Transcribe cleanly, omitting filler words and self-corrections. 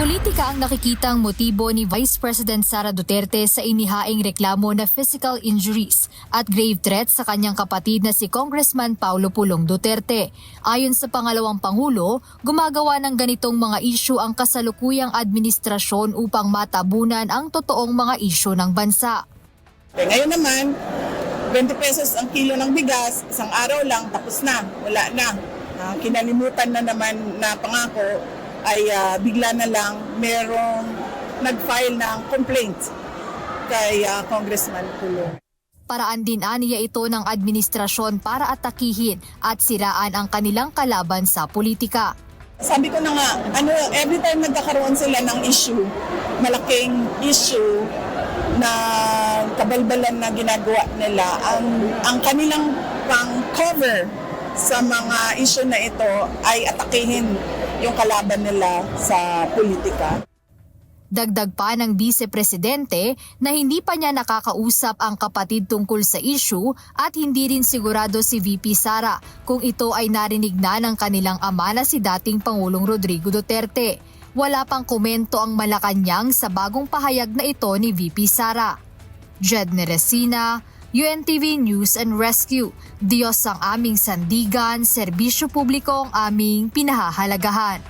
Politika ang nakikitang motibo ni Vice President Sara Duterte sa inihaing reklamo na physical injuries at grave threats sa kanyang kapatid na si Congressman Paulo Pulong Duterte. Ayon sa pangalawang Pangulo, gumagawa ng ganitong mga isyu ang kasalukuyang administrasyon upang matabunan ang totoong mga isyu ng bansa. Ngayon naman, 20 pesos ang kilo ng bigas, isang araw lang, tapos na, wala na. Kinalimutan na naman na pangako ay bigla na lang merong nag-file ng complaint kay Congressman Pulong. Paraan din aniya ito ng administrasyon para atakihin at siraan ang kanilang kalaban sa politika. Sabi ko na nga, every time nagkakaroon sila ng issue, malaking issue na kabalbalan na ginagawa nila, ang kanilang pang-cover sa mga issue na ito ay atakihin yung kalaban nila sa politika. Dagdag pa ng Vice Presidente na hindi pa niya nakakausap ang kapatid tungkol sa issue at hindi rin sigurado si VP Sara kung ito ay narinig na ng kanilang ama na si dating Pangulong Rodrigo Duterte. Wala pang komento ang Malacanang sa bagong pahayag na ito ni VP Sara. Jed Neresina, UNTV News and Rescue. Diyos ang aming sandigan, serbisyo publiko ang aming pinahahalagahan.